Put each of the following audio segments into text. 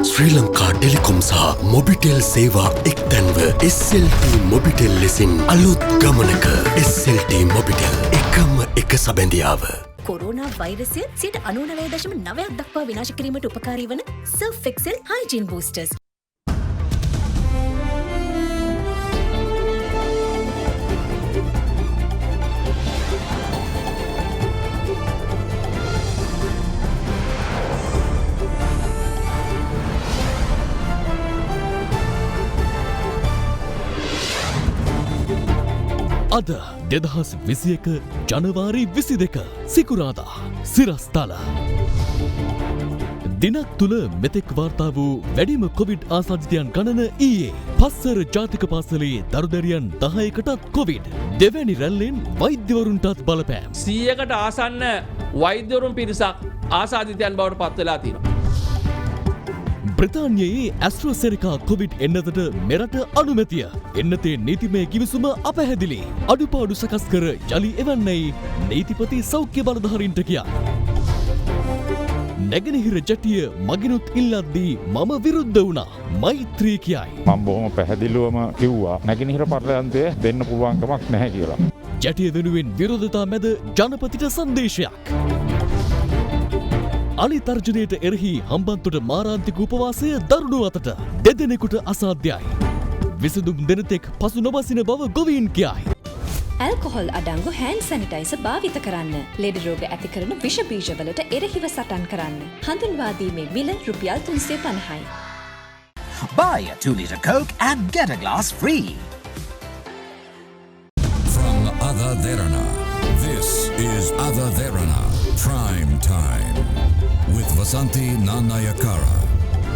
ශ්‍රී Lanka Telecom සහ මොබිටෙල් සේවා එක්තැන්ව SLT Mobitel ලෙසින් අලුත් ගමනක SLT මොබිටෙල් එකම එක සබැඳියාව. කොරෝනා වෛරසය 99.9% දක්වා විනාශ කිරීමට උපකාරී වන Surf Excel Hygiene Boosters. අද 2021 ජනවාරි 22 සිකුරාදා සිරස්තල දිනක් තුළ මෙතෙක් වාර්තා වූ වැඩිම කොවිඩ් ආසාදිතයන් ගණන ඊයේ පස්සර ජාතික පාසලේ දරුදැරියන් 10කටත් කොවිඩ් දෙවැනි රැල්ලෙන් වෛද්‍යවරුන්ටත් බලපෑම් 100කට ආසන්න වෛද්‍යවරුන් පිරිසක් ආසාදිතයන් බවට පත් වෙලා තියෙනවා. බ්‍රිතාන්‍යයේ ඇස්ට්‍රාසෙනිකා කොවිඩ් එන්නතට මෙරට අනුමැතිය. එන්නතේ නීතිමය කිවිසුම අපැහැදිලි. අඩුපාඩු සකස් කර යලි එවන්නයි නීතිපති සෞඛ්‍ය බලධාරීන්ට කියා. නැගෙනහිර ජැටිය මගිනුත් ඉල්ලද්දී මම විරුද්ධ වුණා. මෛත්‍රී කියයි. මම බොහොම පැහැදිලිවම කිව්වා නැගෙනහිර පර්යාන්තය දෙන්න පුළුවන් කමක් නැහැ කියලා. ජැටිය වෙනුවෙන් විරෝධතා මැද ජනපතිට සංදේශයක්. අලි තර්ජනයට එරෙහි හම්බන්තොට මාරාන්තික උපවාසය දරුණු අතට දෙදෙනෙකුට අසාධ්‍යයි. විසඳුම් දෙනතෙක් පසු නොබසින බව ගොවීන් කියයි. ඇල්කොහොල් අඩංගු හෑන්ඩ් සැනිටයිසර් භාවිත කරන්න. ලෙඩ රෝග ඇති කරන විෂ බීජවලට එරෙහිව සටන් කරන්න. හඳුන්වා දීමේ මිල රුපියල් 350යි. Buy a 2-liter Coke and get a glass free. From Ada Derana, this is Ada Derana Prime Time with Vasanthi Nanayakara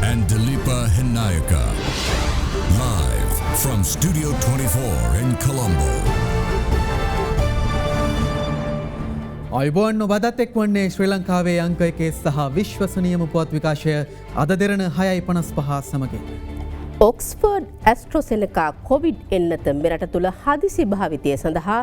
and Dilipa Hinayaka. Live from Studio 24 in Colombo. අයිබෝන් ඔබදත් එක්වන්නේ ශ්‍රී ලංකාවේ අංක එකේ සහ විශ්වසනීයම පුවත් විකාශය අද දෙරණ 6:55 සමගින්. ඔක්ස්ෆර්ඩ් ඇස්ට්‍රොසෙනකා කොවිඩ් එන්නත මෙරට තුළ හදිසි භාවිතය සඳහා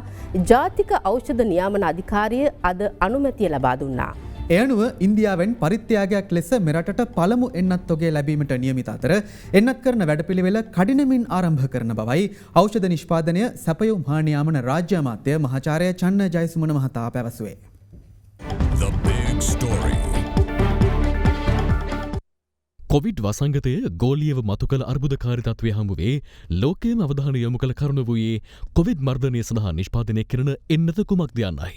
ජාතික ඖෂධ නියාමන අධිකාරිය අද අනුමැතිය ලබා දුන්නා. එය අනුව ඉන්දියාවෙන් පරිත්‍යාගයක් ලෙස මෙරටට පළමු එන්නත් තොගේ ලැබීමට නියමිත අතර එන්නත් කරන වැඩපිළිවෙල කඩිනමින් ආරම්භ කරන බවයි ඖෂධ නිෂ්පාදනය සැපයුම් හා නියාමන රාජ්‍ය අමාත්‍ය මහාචාර්ය චන්න ජයසුමන මහතා පැවසුවේ. The big story. කොවිඩ් වසංගතය ගෝලියව මතු කළ අර්බුදකාරී තත්ත්වය හමුවේ ලෝකයේම අවධානය යොමු කළ කරුණ වූයේ කොවිඩ් මර්ධනය සඳහා නිෂ්පාදනය කරන එන්නත කුමක්ද යන්නයි.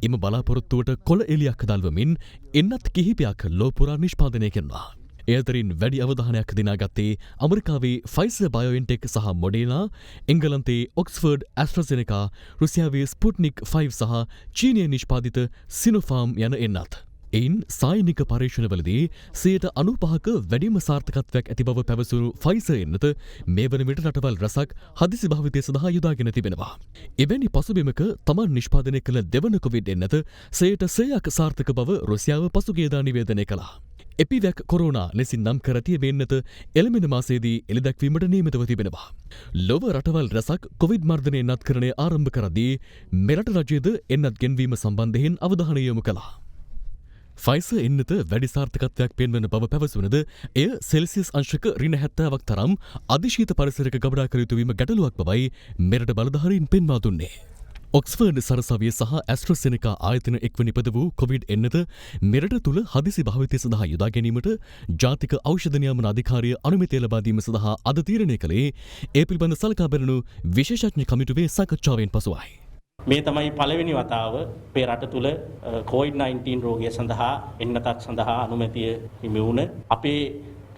එම බලාපොරොත්තුවට කොළ එලියක් දල්වමින් එන්නත් කිහිපයක් ලෝපුරා නිෂ්පාදනය කරනවා. ඒ අතරින් වැඩි අවධානයක් දිනාගත්තේ ඇමරිකාවේ ෆයිසර් බයෝඑන්ටෙක් සහ මොඩර්නා, එංගලන්තයේ ඔක්ස්ෆර්ඩ් ඇස්ට්‍රාසෙනෙකා, රුසියාවේ ස්පුට්නික් 5 සහ චීනයේ නිෂ්පාදිත සිනෝෆාර්ම් යන එන්නත්. එයින් සායනික පරීක්ෂණවලදී 95%ක වැඩිම සාර්ථකත්වයක් ඇති බව පැවසුණු ෆයිසර් එන්නත මේ වන විට රටවල් රැසක් හදිසි භාවිතය සඳහා යොදාගෙන තිබෙනවා. එවැනි පසුබිමක තමන් නිෂ්පාදනය කළ දෙවන කොවිඩ් එන්නත 100%ක් සාර්ථක බව රුසියාව පසුගියදා නිවේදනය කළා. එපිවැක් කොරෝනා ලෙසින් නම් කර ඇති වෙන්නත එළමෙන මාසයේදී එළිදැක්වීමට නියමිතව තිබෙනවා. ලොව රටවල් රැසක් කොවිඩ් මර්ධනය එන්නත්කරණය ආරම්භ කරදී මෙරට රජයද එන්නත් ගෙන්වීම සම්බන්ධයෙන් අවධානය යොමු කළා. ෆයිසර් එන්නත වැඩි සාර්ථකත්වයක් පෙන්වන බව පැවසුනද එය සෙල්සියස් අංශක ඍණ 70ක් තරම් අධිශීත පරිසරයක ගබඩා කර යුතු වීම ගැටලුවක් බවයි මෙරට බලධාරීන් පෙන්වා දුන්නේ. ඔක්ස්ෆර්ඩ් සරසවිය සහ ඇස්ට්‍රාසෙනෙකා ආයතන එක්ව නිපද වූ කොවිඩ් එන්නත මෙරට තුළ හදිසි භාවිතය සඳහා යොදා ගැනීමට ජාතික ඖෂධ නියාමන අධිකාරිය අනුමැතිය ලබා දීම සඳහා අද තීරණය කළේ ඒ පිළිබඳ සලකා බැලුණු විශේෂඥ කමිටුවේ සාකච්ඡාවෙන් පසුවයි. මේ තමයි පළවෙනි වතාව අපේ රට තුළ COVID-19 රෝගය සඳහා එන්නතක් සඳහා අනුමැතිය හිමි වුණ. අපේ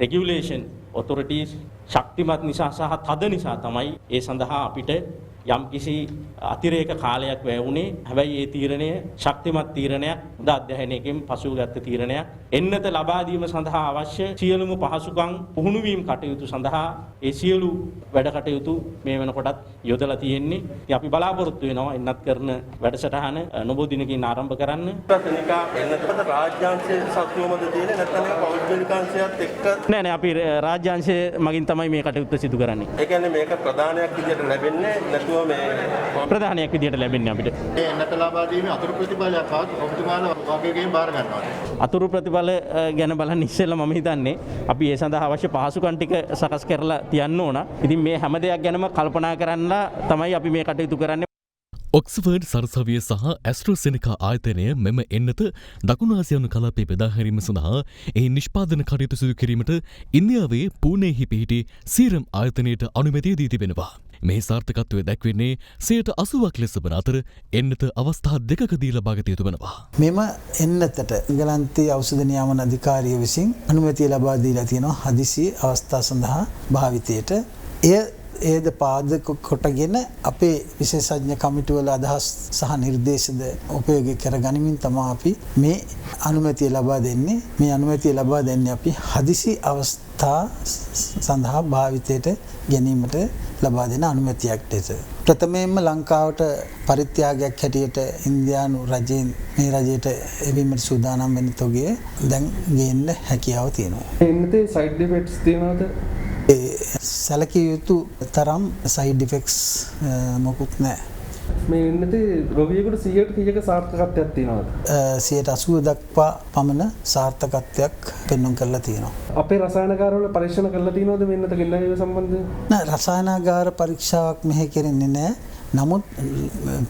රෙගියුලේෂන් ඔතොරිටිස් ශක්තිමත් නිසා සහ තද නිසා තමයි ඒ සඳහා අපිට යම්කිසි අතිරේක කාලයක් වැය වුණේ. හැබැයි ඒ තීරණය ශක්තිමත් තීරණයක්, හොඳ අධ්‍යයනයකින් පසුගත් තීරණයක්. එන්නත ලබා දීම සඳහා අවශ්‍ය සියලුම පහසුකම් පුහුණු වීම කටයුතු සඳහා ඒ සියලු වැඩ කටයුතු මේ වෙනකොටත් යොදලා තියෙන්නේ. ඉතින් අපි බලාපොරොත්තු වෙනවා එන්නත් කරන වැඩසටහන නොබෝ දිනකින් ආරම්භ කරන්න. ප්‍රතිනිකා එන්නතට රාජ්‍යාංශයේ සතුවමද තියෙන්නේ නැත්නම් පෞද්ගලිකාංශයත් එක්ක නෑ අපි රාජ්‍යාංශය මගින් තමයි මේ කටයුත්ත සිදු කරන්නේ. ඒ කියන්නේ මේක ප්‍රධානයක් විදිහට ලැබෙන්නේ නැතුව සෞඛ්‍යම මේ ප්‍රධානයක් විදිහට ලැබෙන්නේ අපිට. ඒ එන්නත ලබා දීමේ අතුරු ප්‍රතිඵලයක් ආවත් ඔබතුමාලා වගකීම් බාර ගන්නවා. අතුරු ප්‍රතිඵල ගැන බලන්න ඉස්සෙල්ලා මම හිතන්නේ අපි ඒ සඳහා අවශ්‍ය පහසුකම් ටික සකස් කරලා තියන්න ඕන. ඉතින් මේ හැම දෙයක් ගැනම කල්පනා කරන්නලා තමයි අපි මේ කටයුතු කරන්නේ. ඔක්ස්ෆර්ඩ් සරසවිය සහ ඇස්ට්‍රෝසෙනිකා ආයතනය මෙම එන්නත දකුණාසියානු කලාපේ බෙදාහැරීම සඳහා එහි නිෂ්පාදන කටයුතු සිදු කිරීමට ඉන්දියාවේ පූනේහි පිහිටි සීරම් ආයතනයට අනුමැතිය දී තිබෙනවා. මේ සාර්ථකත්වය දැක්වෙන්නේ 80% ලෙස වන අතර එන්නත අවස්ථා දෙකකදී ලබාගත යුතු වෙනවා. මෙම එන්නතට ඉංගලන්තයේ ඖෂධ නියාමන අධිකාරිය විසින් අනුමැතිය ලබා දීලා තියෙනවා හදිසි අවස්ථා සඳහා භාවිතයට. ඒද පාදක කොටගෙන අපේ විශේෂඥ කමිටුවල අදහස් සහ නිර්දේශද උපයෝගී කරගනිමින් තමයි අපි මේ අනුමැතිය ලබා දෙන්නේ. මේ අනුමැතිය ලබා දෙන්නේ අපි හදිසි අවස්ථා සඳහා භාවිතයට ගැනීමට ලබා දෙන අනුමැතියක් ලෙස. ප්‍රථමයෙන්ම ලංකාවට පරිත්‍යාගයක් හැටියට ඉන්දියානු රජයෙන් මේ රජයට එවීමට සූදානම් වෙන තොගය දැන් ගේන්න හැකියාව තියෙනවා. එන්නතේ සයිඩ් ඉෆෙක්ට්ස් තියෙනවද? සැලකිය යුතු තරම් සයිඩ් ඉෆෙක්ට්ස් මොකුත් නැහැ. මේ එන්නතේ රෝගියෙකුට 100ට කීයක සාර්ථකත්වයක් තියෙනවද? 80% දක්වා පමණ සාර්ථකත්වයක් පෙන්වන්න කරලා තියෙනවා. අපේ රසායනගාරවල පරීක්ෂණ කරලා තියෙනවද මේ එන්නත ගෙන්නීම සම්බන්ධයෙන්? නෑ රසායනගාර පරීක්ෂාවක් මෙහෙ කෙරෙන්නේ නැහැ. නමුත්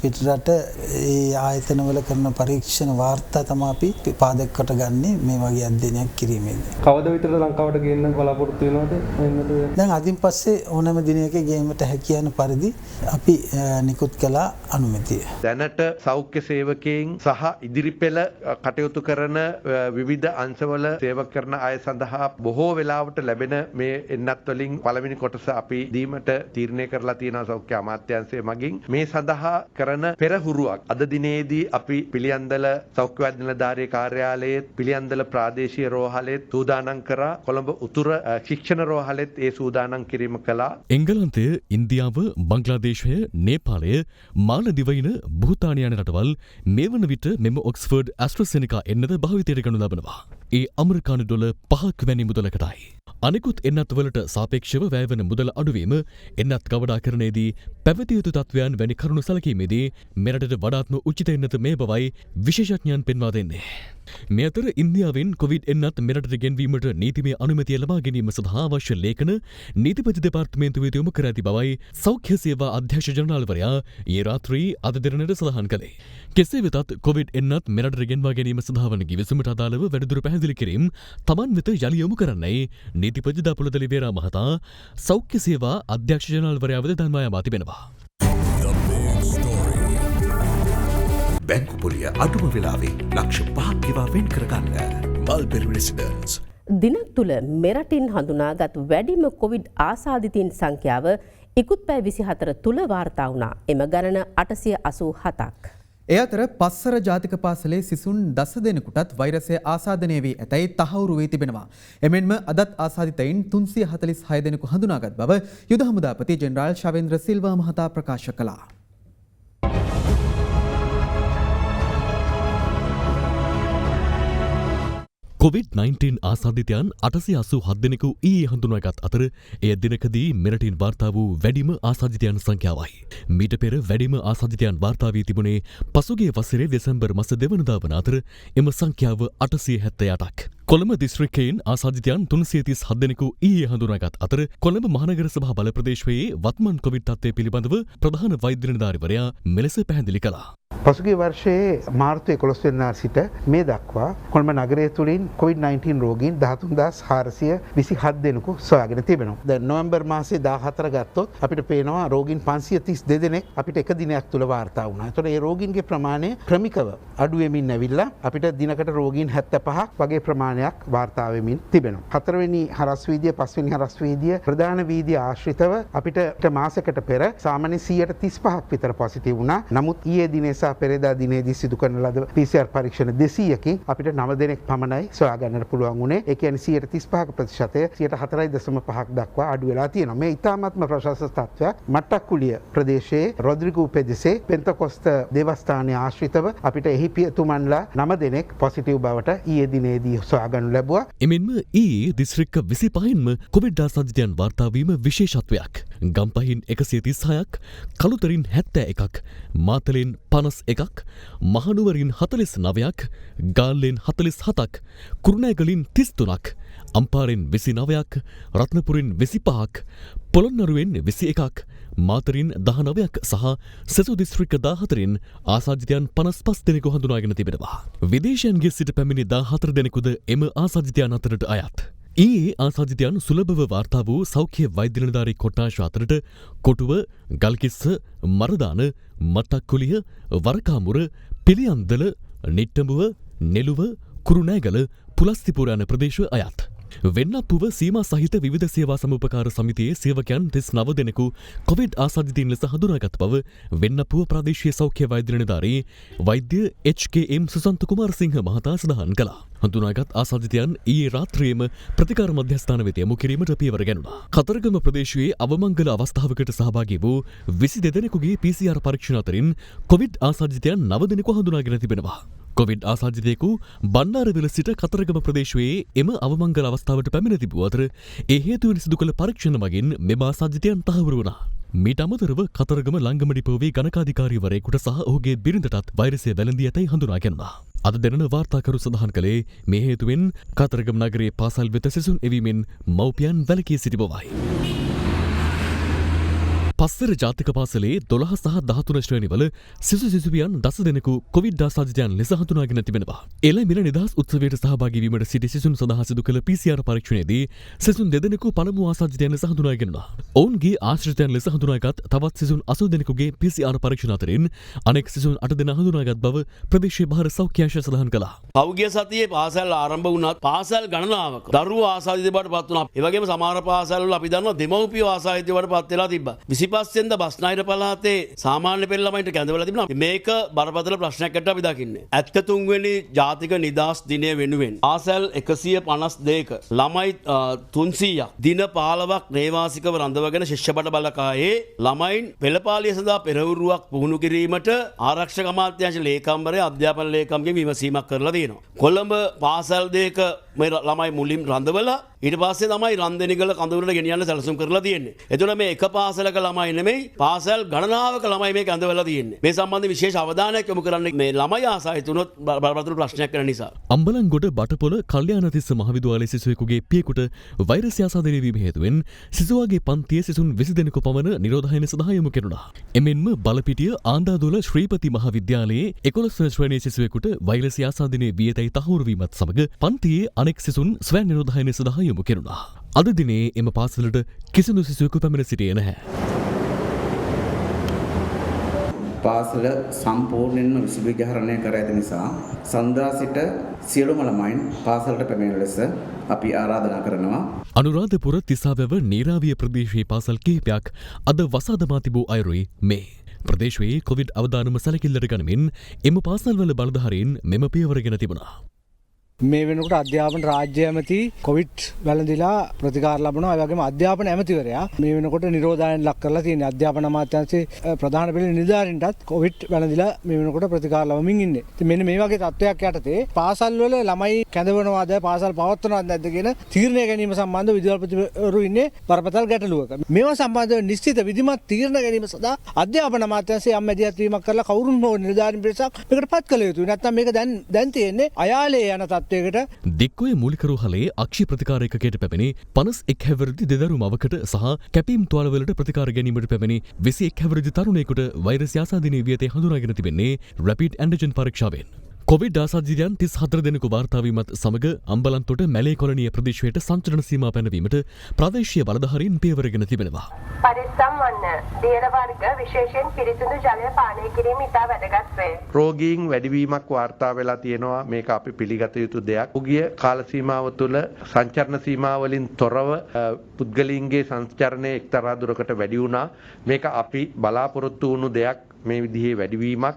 පිටරට ඒ ආයතනවල කරන පරීක්ෂණ වාර්තා තමයි අපි පාදක කොට ගන්නේ මේ වගේ අධ්‍යයනයක් කිරීමේදී. කවද විතරද ලංකාවට ගේන්න බලාපොරොත්තු වෙනවද? දැන් අදින් පස්සේ ඕනෑම දිනයක ගේීමට හැකියන පරිදි අපි නිකුත් කළා අනුමැතිය. දැනට සෞඛ්‍ය සේවකයන් සහ ඉදිරි පෙළ කටයුතු කරන විවිධ අංශවල සේවක කරන අය සඳහා බොහෝ වෙලාවට ලැබෙන මේ එන්නත් වලින් පළවෙනි කොටස අපි දීමට තීරණය කරලා තියෙනවා සෞඛ්‍ය අමාත්‍යාංශය මගින්. මේ සඳහා කරන පෙරහුරුවක් අද දිනේදී අපි පිළියන්දල සෞඛ්‍ය වෛද්‍ය නිලධාරී කාර්යාලයේ පිළියන්දල ප්‍රාදේශීය රෝහලේ සූදානම් කරා. කොළඹ උතුර ශික්ෂණ රෝහලෙත් ඒ සූදානම් කිරීම කළා. එංගලන්තය, ඉන්දියාව, බංග්ලාදේශය, නේපාලය, මාලදිවයින, භූතානය යන රටවල් මේ වන විට මෙම ඔක්ස්ෆර්ඩ් ඇස්ට්‍රාසෙනිකා එන්නත භාවිතයට ගනු ලබනවා. ඒ ඇමරිකානු ඩොලර් 5ක් වැනි මුදලකටයි. අනෙකුත් එන්නත් වලට සාපේක්ෂව වැයවන මුදල අඩුවීම එන්නත් කවඩාකරණයේදී පැවතිය යුතු තත්ත්වයන් වැනි කරුණු සැලකීමේදී මෙරටට වඩාත්ම උචිත එන්නත මේ බවයි විශේෂඥයන් පෙන්වා දෙන්නේ. මේ අතර ඉන්දියාවෙන් කොවිඩ් එන්නත් මෙරටට ගෙන්වීමට නීතිමය අනුමැතිය ලබා ගැනීම සඳහා අවශ්‍ය ලේඛන නීතිපති දෙපාර්තමේන්තුවේ යොමු කර ඇති බවයි සෞඛ්‍ය සේවා අධ්‍යක්ෂ ජනරාල්වරයා ඊයේ රාත්‍රී අද දිනට සඳහන් කළේ. කෙසේ වෙතත් කොවිඩ් එන්නත් මෙරටට ගෙන්වා ගැනීම සඳහා වන ගිවිසුමට අදාළව වැඩිදුර පැහැදිලි කිරීම තමන් වෙත යළි යොමු කරන්නයි නීතිපති දපුලදලි වේරා මහතා සෞඛ්‍ය සේවා අධ්‍යක්ෂ ජනරාල්වරයා වෙත දන්වා තිබෙනවා. බැංකු පොලිය අඩුම වෙලාවේ ලක්ෂ 5ක් ගෙවා වෙන් කරගන්න. Mulberry residence. දිනක් තුළ මෙරටින් හඳුනාගත් වැඩිම කොවිඩ් ආසාදිතයින් සංඛ්‍යාව ඉකුත් පැය 24 තුළ වාර්තා වුණා. එම ගණන 887ක්. ඒ අතර පස්සර ජාතික පාසලේ සිසුන් 10 දෙනෙකුටත් වෛරසය ආසාදනය වී ඇතැයි තහවුරු වී තිබෙනවා. එමෙන්ම අදත් ආසාදිතයින් 346 දෙනෙකු හඳුනාගත් බව යුද හමුදාපති ජෙනරාල් ශවේන්ද්‍ර සිල්වා මහතා ප්‍රකාශ කළා. COVID-19 ආසාදිතයන් 887 දෙනෙකු ඊයේ හඳුනාගත් අතර එය දිනකදී මෙරටින් වාර්තා වූ වැඩිම ආසාදිතයන් සංඛ්‍යාවයි. මීට පෙර වැඩිම ආසාදිතයන් වාර්තා වී තිබුණේ පසුගිය වසරේ දෙසැම්බර් මාස 2 වෙනිදා වන අතර එම සංඛ්‍යාව 878ක්. කොළඹ දිස්ත්‍රික්කයෙන් ආසාදිතයන් 337 දෙනෙකු ඊයේ හඳුනාගත් අතර කොළඹ මහනගර සභා බල ප්‍රදේශයේ වත්මන් කොවිඩ් තත්ත්වය පිළිබඳව ප්‍රධාන වෛද්‍ය නිලධාරීවරයා මෙලෙස පැහැදිලි කළා. පසුගිය වර්ෂයේ මාර්තු 11 වෙනිදා සිට මේ දක්වා කොළඹ නගරය තුළින් COVID-19 රෝගීන් 13427 දෙනෙකු සොයාගෙන තිබෙනවා. දැන් නොවැම්බර් මාසයේ 14 ගත්තොත් අපිට පේනවා රෝගීන් 532 දෙනෙක් අපිට එක දිනයක් තුල වාර්තා වුණා. ඒතකොට මේ රෝගීන්ගේ ප්‍රමාණය ක්‍රමිකව අඩු වෙමින් ඇවිල්ලා අපිට දිනකට රෝගීන් 75ක් වගේ ප්‍රමාණයක් වාර්තා වෙමින් තිබෙනවා. 4 වෙනි හරස් වීදිය 5 වෙනි හරස් වීදිය ප්‍රධාන වීදිය ආශ්‍රිතව අපිට මාසයකට පෙර සාමාන්‍ය 135ක් විතර පොසිටිව් වුණා. නමුත් ඊයේ දිනේ සහ පෙරේදා දිනේදී සිදු කරන ලද PCR පරීක්ෂණ 200කින් අපිට 9 දෙනෙක් පමණයි සොයා ගන්නට පුළුවන් වුණේ. ඒ කියන්නේ 35% ප්‍රතිශතය 4.5ක් දක්වා අඩු වෙලා තියෙනවා. මේ ඉතාමත්ම ප්‍රශස්ත තත්ත්වයක්. මට්ටක්කුලිය ප්‍රදේශයේ රොඩ්රිගෝ පෙදෙසේ පෙන්තකොස්ත දේවස්ථානයේ ආශ්‍රිතව අපිට එහි පියතුමන්ලා 9 දෙනෙක් පොසිටිව් බවට ඊයේ දිනේදී සොයා ගන්නු ලැබුවා. එමෙන්ම ඊයේ දිස්ත්‍රික්ක 25න්ම කොවිඩ් ආසාදිතයන් වාර්තා වීම විශේෂත්වයක්. ගම්පහින් 136ක්, කළුතරින් 71ක්, මාතලෙන් 51ක්, මහනුවරින් 49ක්, ගාල්ලෙන් 47ක්, කුරුණෑගලින් 33ක්, අම්පාරෙන් 29ක්, රත්නපුරින් 25ක්, පොළොන්නරුවෙන් 21ක්, මාතරින් 19ක් සහ සෙසු දිස්ත්‍රික්ක 14න් ආසාදිතයන් 55 දෙනෙකු හඳුනාගෙන තිබෙනවා. විදේශයන්ගේ සිට පැමිණි 14 දෙනෙකුද එම ආසාදිතයන් අතරට අයත්. ඊයේ ආසාදිතයන් සුලභව වාර්තා වූ සෞඛ්‍ය වෛද්‍ය නිලධාරී කොට්ටාශ අතරට කොටුව, ගල්කිස්ස, මරදාන, මට්ටක්කුලිය, වරකාමුර, පිළියන්දල, නිට්ටඹුව, නෙළුව, කුරුණෑගල, පුලස්තිපුර යන ප්‍රදේශ අයත්. වෙන්නපුව සීමා සහිත විවිධ සේවා සමුපකාර සමිතියේ සේවකයන් 39 දෙනෙකු කොවිඩ් ආසාදිතයින් ලෙස හඳුනාගත් බව වෙන්නපුව ප්‍රාදේශීය සෞඛ්‍ය වෛද්‍ය නිලධාරී වෛද්‍ය HKM සුසන්ත කුමාරසිංහ මහතා සඳහන් කළා. හඳුනාගත් ආසාදිතයන් ඊයේ රාත්‍රියේම ප්‍රතිකාර මධ්‍යස්ථාන වෙත යොමු කිරීමට පියවර ගැනුණා. කතරගම ප්‍රදේශයේ අවමංගල අවස්ථාවකට සහභාගී වූ 22 දෙනෙකුගේ PCR පරීක්ෂණ අතරින් කොවිඩ් ආසාදිතයන් 9 දෙනෙකු හඳුනාගෙන තිබෙනවා. කොවිඩ් ආසාදිතයෙකු බණ්ඩාරවිල සිට කතරගම ප්‍රදේශයේ එම අවමංගල අවස්ථාවට පැමිණ තිබූ අතර ඒ හේතුවෙන් සිදු කළ පරීක්ෂණ මගින් මෙම ආසාදිතයන් තහවුරු වුණා. මීට අමතරව කතරගම ලංගමඩිපෝවේ ගණකාධිකාරීවරයෙකුට සහ ඔහුගේ බිරිඳටත් වෛරසය වැළඳී ඇතැයි හඳුනා ගැනුණා. අද දෙනන වාර්තාකරු සඳහන් කළේ මේ හේතුවෙන් කතරගම නගරයේ පාසල් වෙත සිසුන් එවීමෙන් මව්පියන් වැළකී සිටි බවයි. පස්සර ජාතික පාසලේ 12 සහ 13 ශ්‍රේණිවල සිසුවියන් 10 දෙනෙකු කොවිඩ් ආසාදිතයන් ලෙස හඳුනාගෙන තිබෙනවා. එළඹින නිදහස් උත්සවයට සහභාගී වීමට සිටි සිසුන් සඳහා සිදු කළ PCR පරීක්ෂණයේදී සිසුන් 2 දෙනෙකු පළමු ආසාදිතයන් ලෙස හඳුනාගෙන වුණා. ඔවුන්ගේ ආශ්‍රිතයන් ලෙස හඳුනාගත් තවත් සිසුන් 80 දෙනෙකුගේ PCR පරීක්ෂණ අතරින් අනෙක් සිසුන් 8 දෙනා හඳුනාගත් බව ප්‍රදේශීය බාහිර සෞඛ්‍ය අංශය සඳහන් කළා. පෞද්ගලික සතියේ පාසල් ආරම්භ වුණත් පාසල් ගණනාවක දරුවෝ ආසාදිත බවට පත් වුණා. ඒ වගේම සමහර පාසල් වල අපි දන්නවා දෙමව්පියෝ ආසාදිත බවට පත් වෙලා තිබ්බා. 25 වෙනිදා බස්නාහිර පළාතේ සාමාන්‍ය පෙළ ළමයින්ට කැඳවලා තිබුණා. මේක බරපතල ප්‍රශ්නයක් ඇට අපි දකින්නේ. 73 වෙනි ජාතික නිදහස් දිනය වෙනුවෙන් පාසල් 152ක ළමයි 300ක් දින 15ක් නේවාසිකව රඳවගෙන ශිෂ්‍යබඩ බලකායේ ළමයින් පෙළපාලිය සඳහා පෙරහුරුවක් පුහුණු කිරීමට ආරක්ෂක අමාත්‍යාංශ ලේකම්වරයා අධ්‍යාපන ලේකම්ගෙන් විමසීමක් කරලා තියෙනවා. කොළඹ පාසල් දෙක මේ ළමයි මුලින් රඳවලා ඊට පස්සේ තමයි රන්දෙනිගල කඳවුරට ගෙනියන්න සැලසුම් කරලා තියෙන්නේ. එතකොට මේ එක පාසලක ළමයි නෙමෙයි පාසල් ගණනාවක ළමයි මේක ඇඳවලා තියෙන්නේ. මේ සම්බන්ධ විශේෂ අවධානයක් යොමු කරන්න මේ ළමයි ආසාදිත වුණොත් බරපතල ප්‍රශ්නයක් වෙන නිසා. අම්බලන්ගොඩ බටපොළ කල්යාණතිස්ස මහවිද්‍යාලයේ සිසුවෙකුගේ පියෙකුට වෛරස් ආසාදනය වීම හේතුවෙන් සිසුවාගේ පන්තියේ සිසුන් 20 දෙනෙකු පමණ නිරෝධායන සඳහා යොමු කෙරුණා. එමෙන්ම බලපිටිය ආන්දාදොල ශ්‍රීපති මහවිද්‍යාලයේ 11 වන ශ්‍රේණියේ සිසුවෙකුට වෛරස් ආසාදනය වී ඇතැයි තහවුරු වීමත් සමග පන්තියේ අනෙක් සිසුන් ස්වයං නිරෝධායන සඳහා යොමු කෙරුණා. අද දිනේ එම පාසලට කිසිදු සිසුවෙකු පැමිණ සිටියේ නැහැ. පාසල සම්පූර්ණයෙන්ම විසුබීජහරණය කර ඇති නිසා සඳහා සිට සියලුම ළමයින් පාසලට පැමිණෙන ලෙස අපි ආරාධනා කරනවා. අනුරාධපුර තිසාවැව නීරාවිය ප්‍රදේශයේ පාසල් කිහිපයක් අද වසාදමා තිබූ අයුරුයි මේ. ප්‍රදේශයේ කොවිඩ් අවදානම සැලකිල්ලට ගනිමින් එම පාසල්වල බලධාරීන් මෙම පියවර ගෙන තිබුණා. මේ වෙනකොට අධ්‍යාපන රාජ්‍ය ඇමති කොවිඩ් වැළඳිලා ප්‍රතිකාර ලබනවා. ඒ වගේම අධ්‍යාපන ඇමතිවරයා මේ වෙනකොට නිරෝධායන ලක් කරලා තියෙනවා. අධ්‍යාපන අමාත්‍යාංශයේ ප්‍රධාන පෙළ නිලධාරීන්ටත් කොවිඩ් වැළඳිලා මේ වෙනකොට ප්‍රතිකාර ලබමින් ඉන්නේ. ඉතින් මෙන්න මේ වගේ තත්ත්වයක් යටතේ පාසල් වල ළමයි කැඳවනවාද පාසල් පවත්වනවාද නැද්ද කියන තීරණය ගැනීම සම්බන්ධව විදුහල්පතිවරු ඉන්නේ බරපතල ගැටලුවක. මේවා සම්බන්ධව නිශ්චිත විධිමත් තීරණ ගැනීම සඳහා අධ්‍යාපන අමාත්‍යාංශයේ මැදිහත් වීමක් කරලා කවුරුන් හෝ නිලධාරීන් පිරිසක් මේකට පත් කළ යුතුයි. නැත්නම් මේක දැන් තියෙන්නේ අයාලේ යන දික්කොය මූලිකරෝහලේ අක්ෂි ප්‍රතිකාරයකයට පැමිණි 51 හැවිරිදි දෙදරු මවකට සහ කැපීම් තුවාලවලට ප්‍රතිකාර ගැනීමට පැමිණි 21 හැවිරිදි තරුණයෙකුට වෛරස් ආසාදනය වී ඇතැයි හඳුනාගෙන තිබෙන්නේ රැපිඩ් ඇන්ටිජන් පරීක්ෂාවෙන්. කොවිඩ් ආසාදිතයන් 34 දෙනෙකු වාර්තා වීමත් සමග අම්බලන්තොට මැලේ කොලනිය ප්‍රදේශයට සංචලන සීමා පැනවීමට ප්‍රාදේශීය බලධාරීන් පියවරගෙන තිබෙනවා. පරිස්සම් වන්න. දියර වර්ග විශේෂයෙන් පිරිසිදු ජලය පානය කිරීම ඉතා වැදගත් වේ. රෝගීන් වැඩිවීමක් වාර්තා වෙලා තියෙනවා. මේක අපි පිළිගත යුතු දෙයක්. ඔගිය කාල සීමාව තුළ සංචරණ සීමාවලින් තොරව පුද්ගලයන්ගේ සංචරණය එක්තරා දුරකට වැඩි වුණා. මේක අපි බලාපොරොත්තු වුණු දෙයක්. මේ විදිහේ වැඩිවීමක්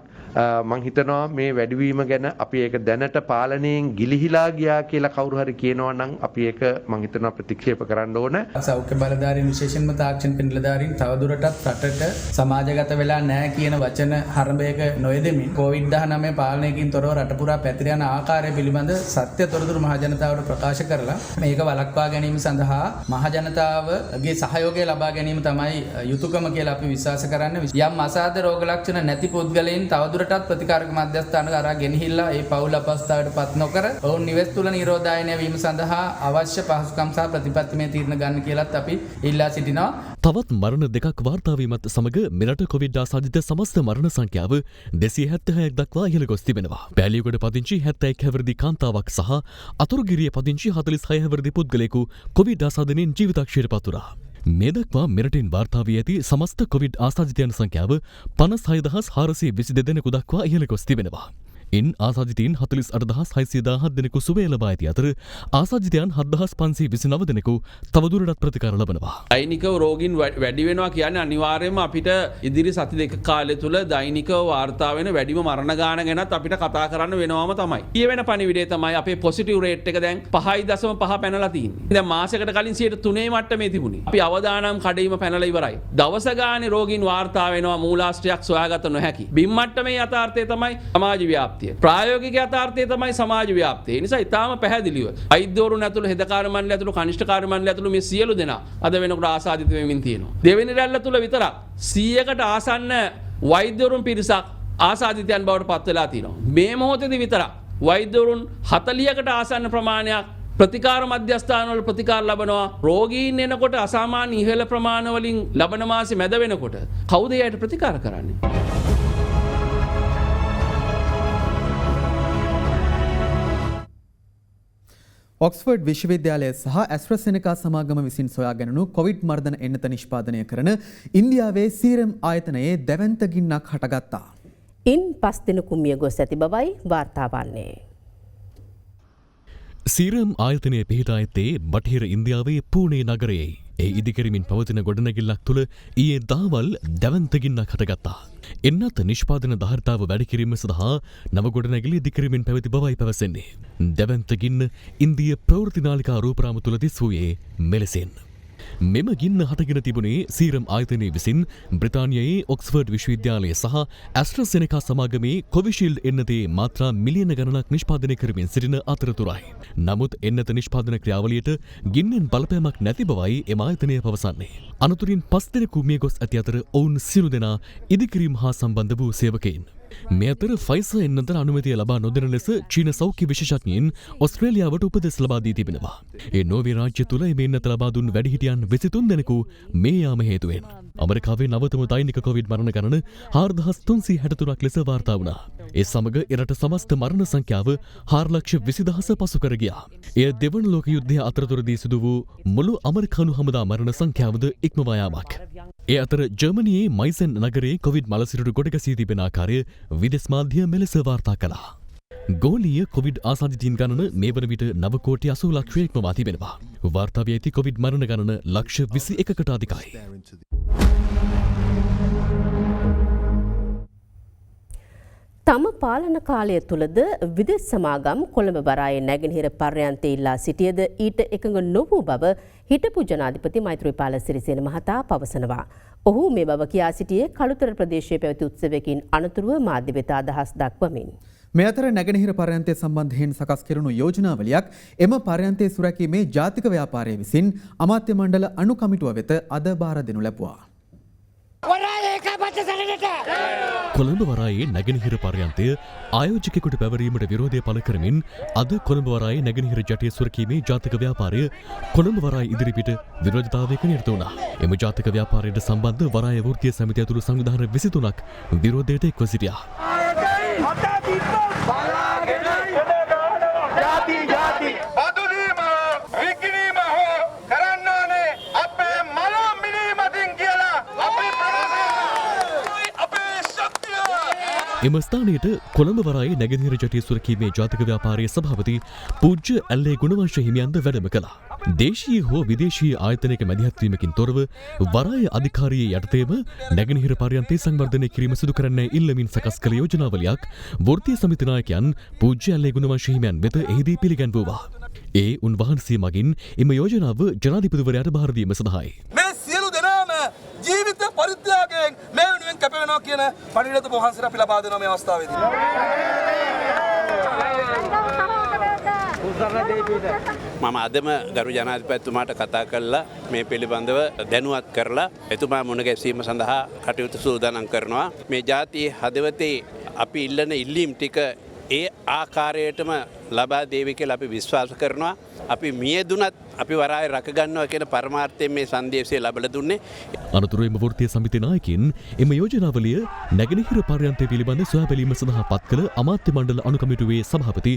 මං හිතනවා මේ වැඩිවීම ගැන අපි ඒක දැනට පාලනයෙන් ගිලිහිලා ගියා කියලා කවුරු හරි කියනවා නම් අපි ඒක මං හිතනවා ප්‍රතික්ෂේප කරන්න ඕන. සෞඛ්‍ය බලධාරීන් විශේෂයෙන්ම තාක්ෂණික නිලධාරීන් තවදුරටත් රටට සමාජගත වෙලා නැහැ කියන වචන හරඹයක නොයෙදෙමින් COVID-19 පාලනයකින් තොරව රට පුරා පැතිර යන ආකාරය පිළිබඳ සත්‍ය තොරතුරු මහජනතාවට ප්‍රකාශ කරලා මේක වළක්වා ගැනීම සඳහා මහජනතාවගේ සහයෝගය ලබා ගැනීම තමයි යුතුයකම කියලා අපි විශ්වාස කරන්නේ. යම් අසාධ්‍ය රෝග ලක්ෂණ නැති පුද්ගලයන් තවදුරටත් ප්‍රතිකාරක මධ්‍යස්ථාන කරා ගෙනහිල්ලා ඒ පෞල් අපස්ථාවට පත් නොකර ඔවුන් නිවෙස් තුල නිරෝධායනය වීම සඳහා අවශ්‍ය පහසුකම් සහ ප්‍රතිපත්තිමය තීරණ ගන්න කියලාත් අපි ඉල්ලා සිටිනවා. තවත් මරණ දෙකක් වාර්තා වීමත් සමග මෙරට කොවිඩ් ආසාදිත සමස්ත මරණ සංඛ්‍යාව 276ක් දක්වා ඉහළ ගොස් තිබෙනවා. පැලියගොඩ පදිංචි 71 හැවිරිදි කාන්තාවක් සහ අතුරුගිරිය පදිංචි 46 හැවිරිදි පුද්ගලයෙකු කොවිඩ් ආසාදනයෙන් ජීවිතක්ෂයට පත් වුණා. මේ දක්වා මෙරටින් වාර්තා වී ඇති සමස්ත කොවිඩ් ආසාදිතයන් සංඛ්‍යාව 56422 දෙනෙකු දක්වා ඉහළ ගොස් තිබෙනවා. ඉන් ආසාදිතයින් 48617 දෙනෙකු සුවය ලබා ඇති අතර ආසාදිතයන් 7529 දෙනෙකු තවදුරටත් ප්‍රතිකාර ලබනවා. දෛනිකව රෝගීන් වැඩි වෙනවා කියන්නේ අනිවාර්යයෙන්ම අපිට ඉදිරි සති දෙක කාලය තුල දෛනිකව වාර්තා වෙන වැඩිම මරණ ගාන ගැනත් අපිට කතා කරන්න වෙනවම තමයි. ඊවෙන පණිවිඩය තමයි අපේ පොසිටිව් රේට් එක දැන් 5.5 පැනලා තියෙන්නේ. දැන් මාසයකට කලින් 3% මට්ටමේ තිබුණේ. අපි අවදානම් කඩේම පැනලා ඉවරයි. දවස ගානේ රෝගීන් වාර්තා වෙනවා මූලාශ්‍රයක් සොයාගත නොහැකි. බිම් මට්ටමේ යථාර්ථය තමයි සමාජ ව්‍යාප්තිය. ප්‍රායෝගික යථාර්ථය තමයි සමාජ ව්‍යාප්තිය. ඒ නිසා ඊටාම පැහැදිලිව වෛද්‍යවරුන් ඇතුළු හෙදකාර මණ්ඩලය ඇතුළු කනිෂ්ඨ කාර්ය මණ්ඩලය ඇතුළු මේ සියලු දෙනා අද වෙනකොට ආසාදිත වෙමින් තියෙනවා. දෙවෙනි රැල්ල තුල විතරක් 100කට ආසන්න වෛද්‍යවරුන් පිරිසක් ආසාදිතයන් බවට පත් වෙලා තියෙනවා. මේ මොහොතේදී විතරක් වෛද්‍යවරුන් 40කට ආසන්න ප්‍රමාණයක් ප්‍රතිකාර මධ්‍යස්ථානවල ප්‍රතිකාර ලබනවා. රෝගීන් එනකොට අසාමාන්‍ය ඉහළ ප්‍රමාණ වලින් ලබන මාසෙ මැද වෙනකොට කවුද එයාට ප්‍රතිකාර කරන්නේ? ඔක්ස්ෆර්ඩ් විශ්වවිද්‍යාලය සහ ඇස්ට්‍රසෙනෙකා සමාගම විසින් සොයාගැනුණු කොවිඩ් මර්ධන එන්නත නිෂ්පාදනය කරන ඉන්දියාවේ සීරම් ආයතනයේ දැවැන්ත ගින්නක් හටගත්තා. ඉන් 5 දෙනෙකු මිය ගොස් ඇති බවයි වාර්තා වන්නේ. සීරම් ආයතනය පිහිටා ඇත්තේ බටහිර ඉන්දියාවේ පූනේ නගරයේ. ඒ ඉදිකරමින් පවතින ගොඩනැගිල්ලක් තුළ ඊයේ දහවල් දැවැන්ත ගින්නක් හටගත්තා. එන්නත් නිෂ්පාදන ධාරිතාව වැඩි කිරීම සඳහා නව ගොඩනැගිලි ඉදිකරමින් පැවති බවයි පැවසෙන්නේ. දැවැන්ත ගින්න ඉන්දිය ප්‍රවෘත්ති නාලිකා රූපරාම තුළ දිස් වූයේ මෙලෙසින්. මෙම ගින්න හටගෙන තිබුණේ සීරම් ආයතනය විසින් බ්‍රිතාන්‍යයේ ඔක්ස්ෆර්ඩ් විශ්වවිද්‍යාලය සහ ඇස්ට්‍රසෙනෙකා සමාගමේ කොවිෂීල්ඩ් එන්නතේ මාත්‍රා මිලියන ගණනක් නිෂ්පාදනය කරමින් සිටින අතරතුරයි. නමුත් එන්නත නිෂ්පාදන ක්‍රියාවලියට ගින්නෙන් බලපෑමක් නැති බවයි එම ආයතනය පවසන්නේ. අනතුරින් 5 දෙනෙකු මිය ගොස් ඇති අතර ඔවුන් සියලු දෙනා ඉදිකිරීම හා සම්බන්ධ වූ සේවකයින්. මේ අතර ෆයිසර් එන්නතට අනුමැතිය ලබා නොදෙන ලෙස චීන සෞඛ්‍ය විශේෂඥයින් ඔස්ට්‍රේලියාවට උපදෙස් ලබා දී තිබෙනවා. ඒ නෝර්වේ රාජ්‍ය තුළ මේ එන්නත ලබා දුන් වැඩිහිටියන් 23 දෙනෙකු මේ යාම හේතුවෙන් ඇමරිකාවේ නවතම දෛනික කොවිඩ් මරණ ගණන 4363ක් ලෙස වාර්තා වුණා. ඒ සමග එරට සමස්ත මරණ සංඛ්‍යාව 4,20,000 පසු කර ගියා. එය දෙවන ලෝක යුද්ධය අතරතුරදී සිදු වූ මුළු ඇමරිකානු හමුදා මරණ සංඛ්‍යාවද ඉක්මවා යාමක්. ඒ අතර ජර්මනියේ මයිසන් නගරයේ කොවිඩ් මලසිරුරු ගොඩගැසී තිබෙන ආකාරය විදෙස් මාධ්‍ය මෙලෙස වාර්තා කළා. ගෝලීය කොවිඩ් ආසාදිතයින් ගණන මේ වන විට 9 කෝටි 80 ලක්ෂයක් ඉක්මවා තිබෙනවා. වාර්තා වී ඇති කොවිඩ් මරණ ගණන ලක්ෂ 21කට අධිකයි. තම පාලන කාලය තුළද විදෙස් සමාගම් කොළඹ වරායේ නැගෙනහිර පර්යන්තයේ ඉල්ලා සිටියද ඊට එකඟ නොවූ බව හිටපු ජනාධිපති මෛත්‍රීපාල සිරිසේන මහතා පවසනවා. ඔහු මේ බව කියා සිටියේ කළුතර ප්‍රදේශයේ පැවති උත්සවයකින් අනතුරුව මාධ්‍ය වෙත අදහස් දක්වමින්. මේ අතර නැගෙනහිර පර්යන්තය සම්බන්ධයෙන් සකස් කෙරුණු යෝජනාවලියක් එම පර්යන්තයේ සුරැකීමේ ජාතික ව්‍යාපාරය විසින් අමාත්‍ය මණ්ඩල අනු කමිටුව වෙත අද බාර දෙනු ලැබුවා. කොළඹ වරායේ නැගෙනහිර පර්යන්තය ආයෝජකයෙකුට පැවරීමට විරෝධය පළ කරමින් අද කොළඹ වරායේ නැගෙනහිර ජටය සුරකීමේ ජාතික ව්‍යාපාරය කොළඹ වරාය ඉදිරිපිට විරෝධතාවයක නිරත වුණා. එම ජාතික ව්‍යාපාරයට සම්බන්ධ වරාය වෘත්තීය සමිතිය ඇතුළු සංවිධාන 23ක් විරෝධයට එක්ව සිටියා. එම ස්ථානයට කොළඹ වරායේ නැගෙනහිර ජටය සුරකීමේ ජාතික ව්‍යාපාරයේ සභාපති පූජ්‍ය ඇල්ලේ ගුණවංශ හිමියන්ද වැඩම කළා. දේශීය හෝ විදේශීය ආයතනයක මැදිහත්වීමකින් තොරව වරාය අධිකාරියේ යටතේම නැගෙනහිර පර්යන්තය සංවර්ධනය කිරීම සිදු කරන්නයි ඉල්ලමින් සකස් කළ යෝජනාවලියක් වෘත්තීය සමිති නායකයන් පූජ්‍ය ඇල්ලේ ගුණවංශ හිමියන් වෙත එහිදී පිළිගැන්වුවා. ඒ උන්වහන්සේ මගින් එම යෝජනාව ජනාධිපතිවරයාට බාර දීම සඳහායි. මේ සියලු දෙනාම ජීවිත පරිත්‍යාගයෙන් මේ වෙනුවෙන් කැප වෙනවා කියන පණිවිඩත වහන්සේට අපි ලබා දෙනවා මේ අවස්ථාවේදී. මම අදම ගරු ජනාධිපතිතුමාට කතා කරලා මේ පිළිබඳව දැනුවත් කරලා එතුමා මුණ ගැසීම සඳහා කටයුතු සූදානම් කරනවා. මේ ජාතියේ හදවතේ අපි ඉල්ලන ඉල්ලීම් ටික ඒ ආකාරයටම ලබා දේවි කියලා අපි විශ්වාස කරනවා. අපි මියදුනත් අපි වරාය රැකගන්නවා කියන පරමාර්ථයෙන් මේ සංදේශය ලබලා දුන්නේ. අනතුරුව එම වෘත්තීය සමිති නායකින් එම යෝජනාවලිය නැගෙනහිර පර්යන්තය පිළිබඳ සොයා බැලීම සඳහා පත් කළ අමාත්‍ය මණ්ඩල අනුකමිටුවේ සභාපති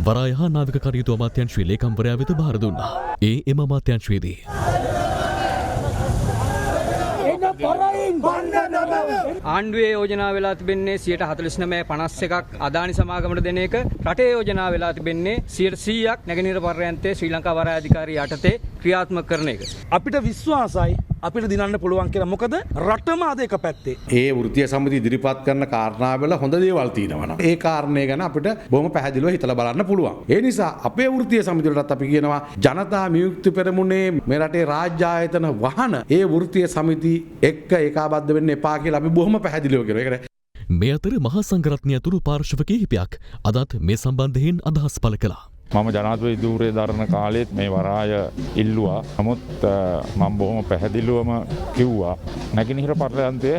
වරාය හා නාවික කටයුතු අමාත්‍යාංශයේ ලේකම්වරයා වෙත බාර දුන්නා. එම අමාත්‍යාංශයේදී ආණ්ඩුවේ යෝජනා වෙලා තිබෙන්නේ 49.51ක් අදානි සමාගමට දෙන එක. රටේ යෝජනා වෙලා තිබෙන්නේ 100%ක් නැගෙනහිර පර්යන්තයේ ශ්‍රී ලංකා වරාය අධිකාරිය යටතේ ක්‍රියාත්මක කරන එක. අපිට විශ්වාසයි අපිට දිනන්න පුළුවන් කියලා. මොකද රටම අද එක පැත්තේ. ඒ වෘත්තීය සමිතිය ඉදිරිපත් කරන කාරණාවල හොඳ දේවල් තියෙනවා. ඒ කාරණේ ගැන අපිට බොහොම පැහැදිලිව හිතලා බලන්න පුළුවන්. ඒ නිසා අපේ වෘත්තීය සමිතිවලටත් අපි කියනවා ජනතා විමුක්ති පෙරමුණේ මේ රටේ රාජ්‍ය ආයතන වහන ඒ වෘත්තීය සමිති එක්ක ඒකාබද්ධ වෙන්න එපා කියලා අපි බොහොම පැහැදිලිව කියනවා. මේ අතර මහා සංඝරත්නය ඇතුළු පාර්ශව කිහිපයක් අදත් මේ සම්බන්ධයෙන් අදහස් පළ කළා. මම ජනාධිපති ධූරය දරන කාලෙත් මේ වරාය ඉල්ලුවා. නමුත් මම බොහොම පැහැදිලිවම කිව්වා නැගෙනහිර පර්යන්තය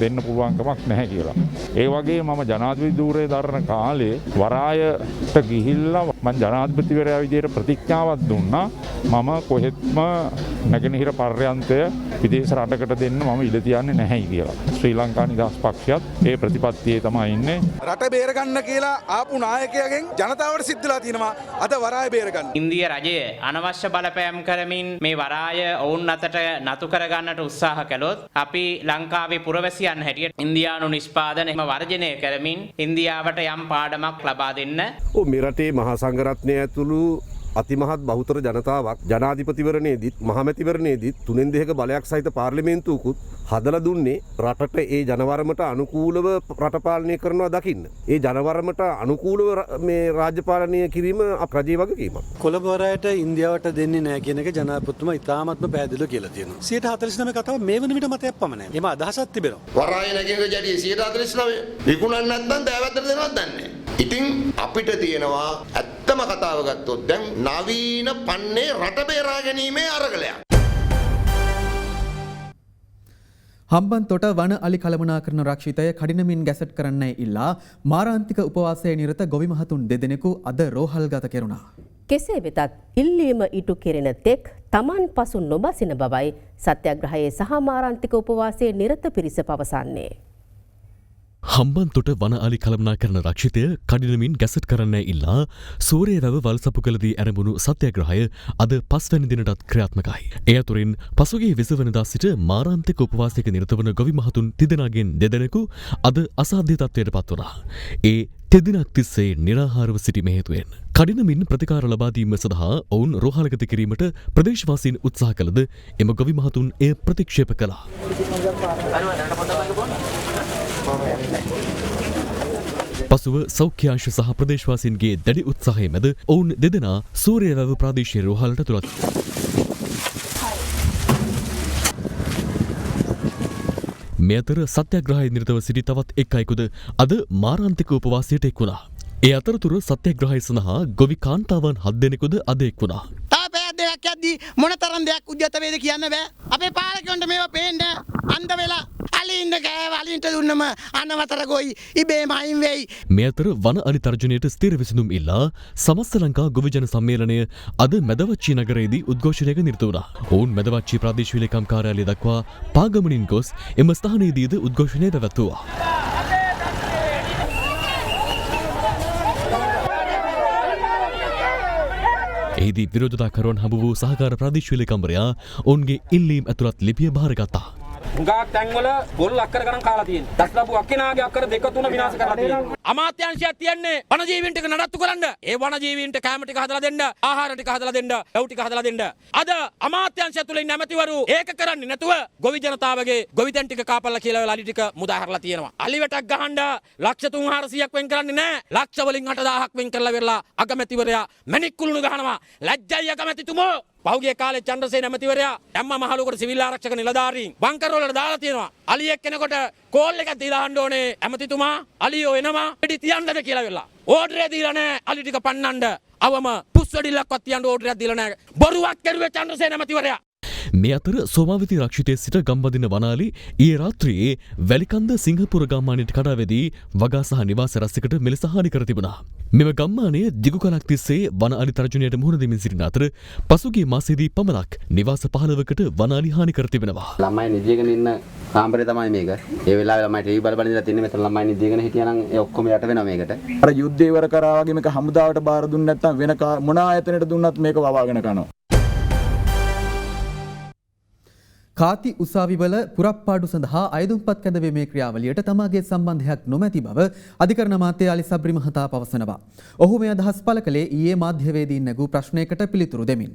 දෙන්න පුළුවන් කමක් නැහැ කියලා. ඒ වගේ මම ජනාධිපති ධූරය දරන කාලේ වරායට ගිහිල්ලා මම ජනාධිපතිවරයා විදියට ප්‍රතිඥාවක් දුන්නා. මම කොහෙත්ම නැගෙනහිර පර්යන්තය විදේශ රටකට දෙන්න මම ඉඩ තියන්නේ නැහැ කියලා. ශ්‍රී ලංකා නිදහස් පක්ෂයත් ඒ ප්‍රතිපත්තියේ තමයි ඉන්නේ. රට බේරගන්න කියලා ආපු නායකයාගෙන් ජනතාවට සිද්ධලා තියෙනවා අද වරාය බේරගන්න. ඉන්දිය රජය අනවශ්‍ය බලපෑම් කරමින් මේ වරාය ඔවුන් අතට නතු කරගන්නට උත්සාහ කළොත් අපි ලංකාවේ පුරවැසියන් හැටියට ඉන්දියානු නිෂ්පාදන එම වර්ජනය කරමින් ඉන්දියාවට යම් පාඩමක් ලබා දෙන්න. මේ රටේ මහා සංඝරත්නය ඇතුළු අතිමහත් බහුතර ජනතාවක් ජනාධිපතිවරණයේදීත් මහමැතිවරණයේදීත් 3/2 බලයක් සහිත පාර්ලිමේන්තුවකුත් හදලා දුන්නේ රටට ඒ ජනවරමට අනුකූලව රට පාලනය කරනවා දකින්න. ඒ ජනවරමට අනුකූලව මේ රාජ්‍ය පාලනය කිරීම රජයේ වගකීමක්. කොළඹ වරායට ඉන්දියාවට දෙන්නේ නැහැ කියන එක ජනාධිපතිතුමා ඉතාමත්ම පැහැදිලිව කියලා තියෙනවා. 149 කතාව මේ වන විට මතයක් පමණයි. එම අදහසක් තිබෙනවා. වරාය නැගෙනහිර ජඩිය 149 විකුණන්න නැත්නම් දෑවැද්දට දෙනවත් දන්නේ. ඉතින් අපිට තියෙනවා ඇත්තම කතාව ගත්තොත් දැන් නවීන පන්නේ රට බේරා ගැනීමේ අරගලයක්. හම්බන්තොට වන අලි කළමනාකරන රක්ෂිතය කඩිනමින් ගැසට් කරන්නයි ඉල්ලා මාරාන්තික උපවාසයේ නිරත ගොවි මහතුන් දෙදෙනෙකු අද රෝහල්ගත කෙරුණා. කෙසේ වෙතත් ඉල්ලීම ඉටු කෙරෙන තෙක් තමන් පසු නොබසින බවයි සත්‍යග්‍රහයේ සහ මාරාන්තික උපවාසයේ නිරත පිරිස පවසන්නේ. හම්බන්තොට වන අලි කළමනා කරන රක්ෂිතය කඩිනමින් ගැසට් කරන්න ඉල්ලා සූරය වැව වල්සපු කළදී ඇරඹුණු සත්‍යග්‍රහය අද 5 වැනි දිනටත් ක්‍රියාත්මකයි. එය අතුරින් පසුගිය 20 වෙනිදා සිට මාරාන්තික උපවාසයක නිරත වන ගොවි මහතුන් තිදෙනාගෙන් දෙදෙනෙකු අද අසාධ්‍ය තත්ත්වයට පත් වුණා. ඒ තෙදිනක් තිස්සේ නිරාහාරව සිටීම හේතුවෙන් කඩිනමින් ප්‍රතිකාර ලබා දීම සඳහා ඔවුන් රෝහලගත කිරීමට ප්‍රදේශවාසීන් උත්සාහ කළද එම ගොවි මහතුන් එය ප්‍රතික්ෂේප කළා. පසුව සෞඛ්‍යාංශ සහ ප්‍රදේශවාසීන්ගේ දැඩි උත්සාහය මැද ඔවුන් දෙදෙනා සූරිය වැව ප්‍රාදේශීය රෝහලට තුලත් මේ අතර සත්‍යග්‍රහයේ නිරතව සිටි තවත් එක් අයෙකුද අද මාරාන්තික උපවාසයට එක් වුණා. ඒ අතරතුර සත්‍යග්‍රහය සඳහා ගොවි කාන්තාවන් 7 දෙනෙකුද අද එක් වුණා. දෙයක් යද්දී මොන තරම් දෙයක් උද්‍යත වේද කියන්න බෑ. අපේ පාලකයන්ට මේවා පේන්න අන්ධ වෙලා අලින්න ගෑව අලින්ට දුන්නම අනවතර ගොයි ඉබේම අයින් වෙයි. මේ අතර වන අලි තර්ජනයට ස්ථිර විසඳුම් ඉල්ලා සමස්ත ලංකා ගොවිජන සම්මේලනය අද මැදවච්චි නගරයේදී උද්ඝෝෂණයක නිරත වුණා. ඔවුන් මැදවච්චි ප්‍රාදේශීය ලේකම් කාර්යාලය දක්වා පාගමනින් ගොස් එම ස්ථානයේදීද උද්ඝෝෂණය පැවැත්වුවා. එහිදී විරෝධතාකරුවන් හමු වූ සහකාර ප්‍රාදේශීය ලේකම්වරයා ඔවුන්ගේ ඉල්ලීම් ඇතුළත් ලිපිය බාරගත්තා. හුඟක් තැන්වල පොල් අක්කර ගණන් කාලා තියෙනවා. දස්ලපු අක්කිනාගේ අක්කර දෙක තුන විනාශ කරලා තියෙනවා. අමාත්‍යාංශයක් තියන්නේ වනජීවීන් ටික නඩත්තු කරන්න. ඒ වනජීවීන්ට කැම ටික හදලා දෙන්න, ආහාර ටික හදලා දෙන්න, ලව් ටික හදලා දෙන්න. අද අමාත්‍යාංශය තුල ඉන්න ඇමතිවරු ඒක කරන්නේ නැතුව ගොවි ජනතාවගේ ගොවිතැන් ටික කාපල්ලා කියලා අලි ටික මුදා හැරලා තියෙනවා. අලි වැටක් ගහන්න ලක්ෂ 300ක් වෙන් කරන්නේ නැහැ. ලක්ෂ වලින් 8000ක් වෙන් කරලා වෙරලා අගමැතිවරයා මැණික් කුළුණු ගහනවා. ලැජ්ජයි අගමැතිතුමෝ. පහුගිය කාලේ චන්ද්‍රසේන ඇමතිවරයා ධම්ම මහලුවකට සිවිල් ආරක්ෂක නිලධාරීන් බංකර් වලට දාලා තියෙනවා. අලියෙක් කෙනෙකුට කෝල් එකක් දීලා අහන්න ඕනේ ඇමතිතුමා අලියෝ එනවා පිටි තියන්නද කියලා වෙලා. ඕඩරේ දීලා නැහැ අලි ටික පන්නන්න. අවම පුස්වැඩිල්ලක්වත් තියන්න ඕඩරයක් දීලා නැහැ. බොරුවක් කරුවේ චන්ද්‍රසේන ඇමතිවරයා. මේ අතර සෝමාවති රක්ෂිතයේ සිට ගම්බදින වනාලි ඊයේ රාත්‍රියේ වැලිකන්ද සිංහපුර ගම්මානයට කඩාවැදී වගා සහ නිවාස රැසකට මෙලෙස හානි කර තිබුණා. මෙම ගම්මානය දිගු කලක් තිස්සේ වන අලි තර්ජනයට මුහුණ දෙමින් සිටින අතර පසුගිය මාසයේදී පමණක් නිවාස 15කට වනාලි හානි කර තිබෙනවා. ළමයි නිදිගෙන ඉන්න කාමරේ තමයි මේක. ඒ වෙලාවේ ළමයි ටීවී බල බල ඉඳලා තින්නේ මෙතන ළමයි නිදිගෙන හිටියානම් ඒ ඔක්කොම යට වෙනවා මේකට. අර යුද්ධය ඉවර කරා වගේ මේක හමුදාවට බාර දුන්නේ නැත්නම් වෙන මොන ආයතනයට දුන්නත් මේක වවාගෙන කරනවා. කාති උසාවිවල පුරප්පාඩු සඳහා අයදුම්පත් කැඳවීමේ ක්‍රියාවලියට තමාගේ සම්බන්ධයක් නොමැති බව අධිකරණ අමාත්‍ය අලි සබ්රි මහතා පවසනවා. ඔහු මේ අදහස් පළ කළේ ඊයේ මාධ්‍යවේදීන් නැගූ ප්‍රශ්නයකට පිළිතුරු දෙමින්.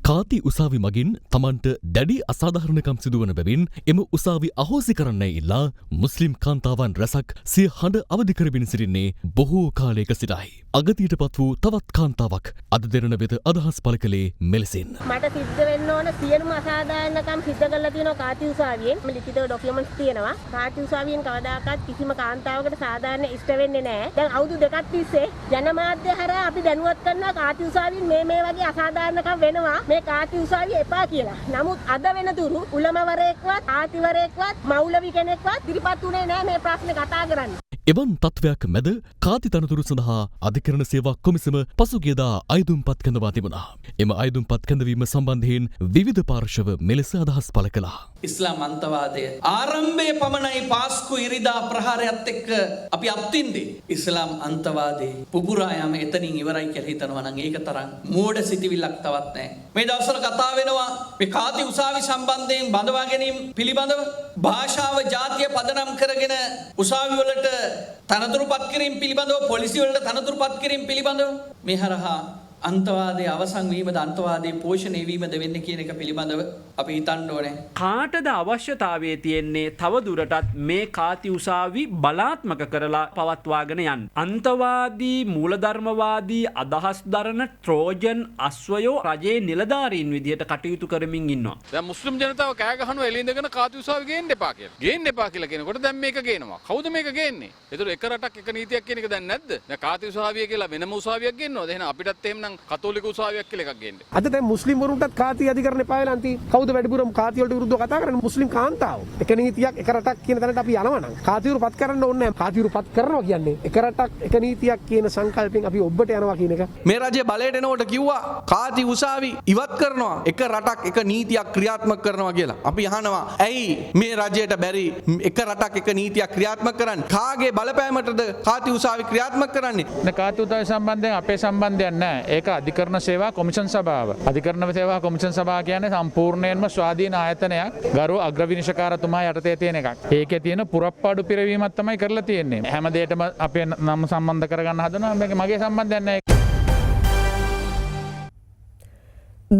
කාති උසාවි මගින් තමන්ට දැඩි අසාධාරණකම් සිදුවන බැවින් එම උසාවි අහෝසි කරන්නයි ඉල්ලා මුස්ලිම් කාන්තාවන් රැසක් සිය හඬ අවදි කරමින් සිටින්නේ බොහෝ කාලයක සිටයි. අගතියට පත් වූ තවත් කාන්තාවක් අද දෙරණ වෙත අදහස් පළ කළේ මෙලෙසින්. මට සිද්ධ වෙන්න ඕන සියලුම අසාධාරණකම් සිද්ධ කරලා තියෙනවා කාති උසාවියෙන්. ලිඛිතව ඩොකියුමන්ට්ස් තියෙනවා. කාති උසාවියෙන් කවදාකවත් කිසිම කාන්තාවකට සාධාරණ ඉෂ්ට වෙන්නේ නැහැ. දැන් අවුරුදු දෙකක් තිස්සේ ජනමාධ්‍ය හරහා අපි දැනුවත් කරනවා කාති උසාවියෙන් මේ වගේ අසාධාරණකම් වෙනවා. මේ කාති උසාවිය එපා කියලා. නමුත් අද වෙනතුරු උලමවරයෙක්වත් ආතිවරයෙක්වත් මෞලවි කෙනෙක්වත් ඉදිරිපත් උනේ නැහැ මේ ප්‍රශ්නේ කතා කරන්න. එවන් තත්වයක් මැද කාති තනතුරු සඳහා අධිකරණ සේවා කොමිසම පසුගියදා අයදුම්පත් කැඳවා තිබුණා. එම අයදුම්පත් කැඳවීම සම්බන්ධයෙන් විවිධ පාර්ශව මෙලෙස අදහස් පළ කළා. ඉස්ලාම් අන්තවාදය ආරම්භයේ පමණයි පාස්කු ඉරිදා ප්‍රහාරයත් එක්ක අපි අත්විඳේ. ඉස්ලාම් අන්තවාදයේ පුපුරා යාම එතනින් ඉවරයි කියලා හිතනවා නම් ඒක තරම් මෝඩ සිතිවිල්ලක් තවත් නැහැ. මේ දවස්වල කතා වෙනවා මේ කාති උසාවි සම්බන්ධයෙන් බඳවා ගැනීම පිළිබඳව භාෂාව ජාතිය පදනම් කරගෙන උසාවි වලට තනතුරුපත් කිරීම පිළිබඳව පොලිසිය වලට තනතුරුපත් කිරීම පිළිබඳව මේ හරහා අන්තවාදයේ අවසන් වීමද අන්තවාදයේ පෝෂණය වීමද වෙන්නේ කියන එක පිළිබඳව අපි හිතන්න ඕනේ. කාටද අවශ්‍යතාවය තියෙන්නේ තව දුරටත් මේ කාති උසාවි බලාත්මක කරලා පවත්වාගෙන යන්න. අන්තවාදී මූලධර්මවාදී අදහස් දරන ට්‍රෝජන් අස්වයෝ රජයේ නිලධාරීන් විදිහට කටයුතු කරමින් ඉන්නවා. දැන් මුස්ලිම් ජනතාව කෑ ගහනවා එළින්දගෙන කාති උසාවි ගේන්න එපා කියලා. ගේන්න එපා කියලා කියනකොට දැන් මේක ගේනවා. කවුද මේක ගේන්නේ? ඒතර එක රටක් එක නීතියක් කියන එක දැන් නැද්ද? දැන් කාති උසාවිය කියලා වෙනම උසාවියක් ගේන්නවද? එහෙනම් අපිටත් එහෙම කතෝලික උසාවියක් කියලා එකක් ගේන්න. අද දැන් මුස්ලිම් වරුන්ටත් කාති අධිකරණ එපා වෙලා නැති. කවුද වැඩිපුරම කාති වලට විරුද්ධව කතා කරන්නේ? මුස්ලිම් කාන්තාව. එක නීතියක් එක රටක් කියන තැනට අපි යනවා නම් කාතිවරු පත් කරන්න ඕනේ නැහැ. කාතිවරු පත් කරනවා කියන්නේ එක රටක් එක නීතියක් කියන සංකල්පෙන් අපි ඔබට යනවා කියන එක. මේ රජය බලයට එනකොට කිව්වා කාති උසාවි ඉවත් කරනවා එක රටක් එක නීතියක් ක්‍රියාත්මක කරනවා කියලා. අපි අහනවා ඇයි මේ රජයට බැරි එක රටක් එක නීතියක් ක්‍රියාත්මක කරන්න? කාගේ බලපෑමටද කාති උසාවි ක්‍රියාත්මක කරන්නේ? කාති උසාවි සම්බන්ධයෙන් අපේ සම්බන්ධයක් නැහැ. ඒක අධිකරණ සේවා කොමිෂන් සභාව. අධිකරණ සේවා කොමිෂන් සභාව කියන්නේ සම්පූර්ණයෙන්ම ස්වාධීන ආයතනයක්. ගරු අග්‍රවිනිශ්චකාරතුමා යටතේ තියෙන එකක්. ඒකේ තියෙන පුරප්පාඩු පිරවීමක් තමයි කරලා තියෙන්නේ. හැම දෙයකම අපේ නම් සම්බන්ධ කරගන්න හදනවා. මේක මගේ සම්බන්ධයක් නැහැ.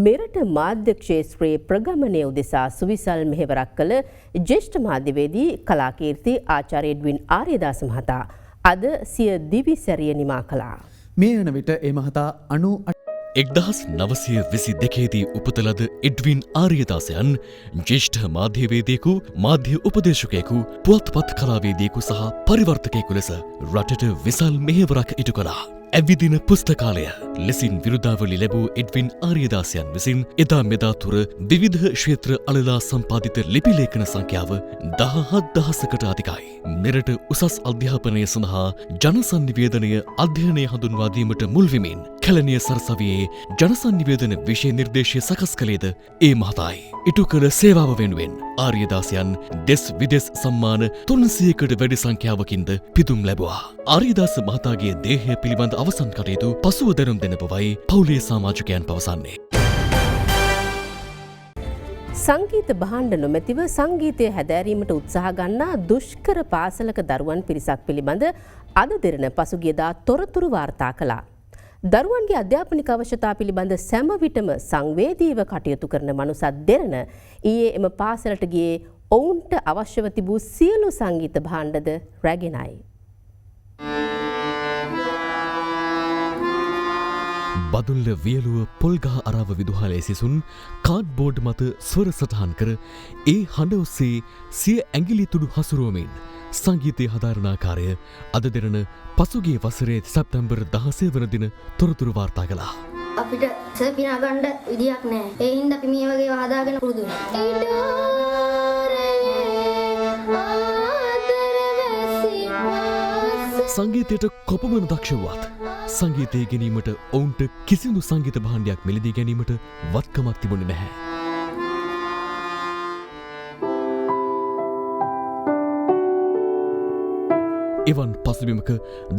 මෙරට මාධ්‍ය ක්ෂේත්‍රයේ ප්‍රගමනය උදෙසා සුවිසල් මෙහෙවරක් කළ ජ්‍යෙෂ්ඨ මාධ්‍යවේදී කලාකීර්ති ආචාර්ය එඩ්වින් ආර්යදාස මහතා අද සිය දිවි සැරිය නිමා කළා. මේ වන විට ඒ මහතා 1922දී උපතලද එඩ්වින් ආර්යදාසයන් ජ්‍යෙෂ්ඨ මාධ්‍යවේදියෙකු, මාධ්‍ය උපදේශකයෙකු, පුවත්පත් කලාවේදියෙකු සහ පරිවර්තකයෙකු ලෙස රටට විසල් මෙහෙවරක් ඉටු කළා. ඇවිදින පුස්තකාලය ලෙසින් විරුදාවලි ලැබූ එඩ්වින් ආර්යදාසයන් විසින් එදා මෙදා තුර විවිධ ක්ෂේත්‍ර අලලා සම්පාදිත ලිපිලේඛන සංඛ්‍යාව 17,000කට අධිකයි. මෙරට උසස් අධ්‍යාපනය සඳහා ජනසන්නිවේදනය අධ්‍යයනය හඳුන්වා දීමට මුල් වෙමින් කැලණිය සරසවියේ ජනසන්නිවේදන විෂය නිර්දේශය සකස් කළේද ඒ මහතායි. ඉටු කළ සේවාව වෙනුවෙන් ආර්යදාසයන් දෙස් විදෙස් සම්මාන 300කට වැඩි සංඛ්‍යාවකින්ද පිදුම් ලැබුවා. ආර්යදාස මහතාගේ දේහය පිළිබඳ අවසන් කටයුතු පසුව දැනුම් දෙන බවයි පවුලේ සමාජිකයන් පවසන්නේ. සංගීත භාණ්ඩ නොමැතිව සංගීතය හැදෑරීමට උත්සාහ ගන්නා දුෂ්කර පාසලක දරුවන් පිරිසක් පිළිබඳ අද දෙරණ පසුගියදා තොරතුරු වාර්තා කළා. දරුවන්ගේ අධ්‍යාපනික අවශ්‍යතා පිළිබඳ සෑම විටම සංවේදීව කටයුතු කරන මනුසත් දෙරණ ඊයේ එම පාසලට ගියේ ඔවුන්ට අවශ්‍යව තිබූ සියලු සංගීත භාණ්ඩද රැගෙනයි. බදුල්ල වියලුව පොල්ගහ අරාව විදුහලේ සිසුන් කාඩ්බෝඩ් මත ස්වර සටහන් කර ඒ හඬ ඔස්සේ සිය ඇඟිලි තුඩු හසුරුවමින් සංගීතය හදාරණාකාරය අද දෙරණ පසුගිය වසරේ සැප්තැම්බර් 16 වන දින තොරතුරු වාර්තා කළා. අපිට සර්පිනා ගන්න විදියක් නැහැ. ඒ හින්දා අපි මේ වගේ හදාගෙන පුරුදු සංගීතයට කොපමණ දක්ෂ වුවත් සංගීතය ගැනීමට ඔවුන්ට කිසිදු සංගීත භාණ්ඩයක් මිලදී ගැනීමට වත්කමක් තිබුණේ නැහැ. එවන් පසුබිමක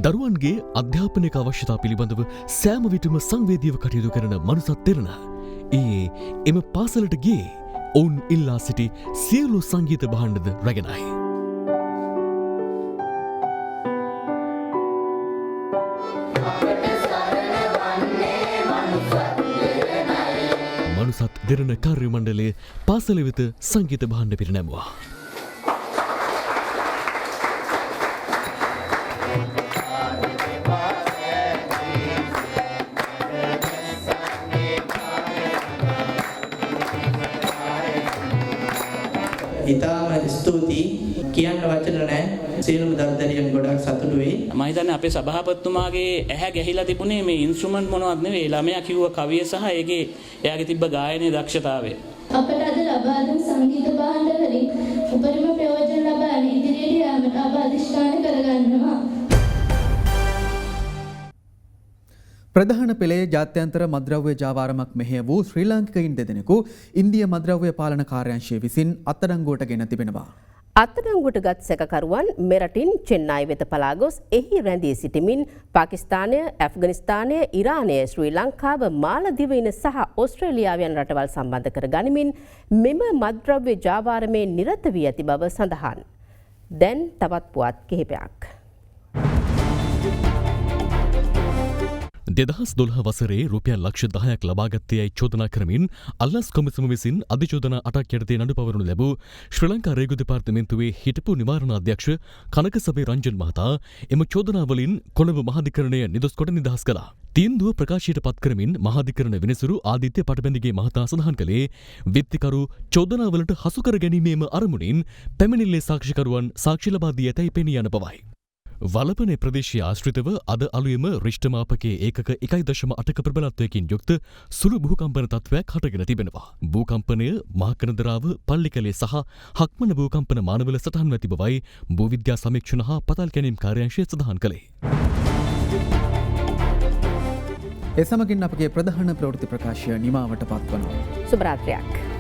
දරුවන්ගේ අධ්‍යාපනික අවශ්‍යතා පිළිබඳව සෑම විටම සංවේදීව කටයුතු කරන මනුසත් දෙරණ ඊයේ එම පාසලට ගියේ ඔවුන් ඉල්ලා සිටි සියලු සංගීත භාණ්ඩද රැගෙනයි. මනුසත් දෙරණ කාර්ය මණ්ඩලය පාසල වෙත සංගීත භාණ්ඩ පිරිනැමුවා. ඉතාම ස්තුතියි කියන්න වචන නැහැ. සියලුම දරුදරියන් ගොඩක් සතුටු වෙයි. මම හිතන්නේ අපේ සභාපතිතුමාගේ ඇහැ ගැහිලා තිබුණේ මේ ඉන්ස්ට්‍රුමන්ට් මොනවත් නෙවෙයි. ළමයා කිව්ව කවිය සහ එයාගේ තිබ්බ ගායනයේ දක්ෂතාවය. අපට අද ලබා දුන් සංගීත භාණ්ඩ වලින් උපරිම ප්‍රයෝජන ලබාගෙන ඉදිරියට යාමට අප අධිෂ්ඨාන කරගන්නවා. ප්‍රධාන පෙළේ ජාත්‍යන්තර මද්‍රව්‍ය ජාවාරමක් මෙහෙය වූ ශ්‍රී ලාංකිකයින් දෙදෙනෙකු ඉන්දිය මද්‍රව්‍ය පාලන කාර්යාංශය විසින් අත්අඩංගුවට ගෙන තිබෙනවා. අත්අඩංගුවට ගත් සැකකරුවන් මෙරටින් චෙන්නයි වෙත පලා ගොස් එහි රැඳී සිටිමින් පාකිස්තානය, ඇෆ්ගනිස්තානය, ඉරානය, ශ්‍රී ලංකාව, මාලදිවයින සහ ඕස්ට්‍රේලියාව යන රටවල් සම්බන්ධ කර ගනිමින් මෙම මද්‍රව්‍ය ජාවාරමේ නිරත වී ඇති බව සඳහන්. දැන් තවත් පුවත් කිහිපයක්. 2012 වසරේ රුපියල් ලක්ෂ 10ක් ලබාගත්තේ යයි චෝදනා කරමින් අල්ලස් කොමිසම විසින් අධිචෝදනා 8ක් යටතේ නඩු පවරනු ලැබූ ශ්‍රී ලංකා රේගු දෙපාර්තමේන්තුවේ හිටපු නිවාරණ අධ්‍යක්ෂ කනකසබේ රංජන් මහතා එම චෝදනාවලින් කොළඹ මහාධිකරණය නිදොස් කොට නිදහස් කළා. තීන්දුව ප්‍රකාශයට පත් කරමින් මහාධිකරණ විනිසුරු ආදිත්‍ය පටබැඳිගේ මහතා සඳහන් කළේ විත්තිකරු චෝදනාවලට හසු කර ගැනීමේම අරමුණින් පැමිණිල්ලේ සාක්ෂිකරුවන් සාක්ෂි ලබා දී ඇතැයි පෙනී යන බවයි. වලපනේ ප්‍රදේශීය ආශ්‍රිතව අද අලුයම රිෂ්ඨ මාපකයේ ඒකක 1.8ක ප්‍රබලත්වයකින් යුක්ත සුළු භූකම්පන තත්ත්වයක් හටගෙන තිබෙනවා. භූකම්පනය මාකනදරාව, පල්ලිකැලේ සහ හක්මන භූකම්පන මානවල සටහන් ඇති බවයි භූවිද්‍යා සමීක්ෂණ හා පතල් කැණීම් කාර්යාංශය සඳහන් කළේ. එසමගින් අපගේ ප්‍රධාන ප්‍රවෘත්ති ප්‍රකාශය නිමාවට පත්වනවා. සුබ රාත්‍රියක්.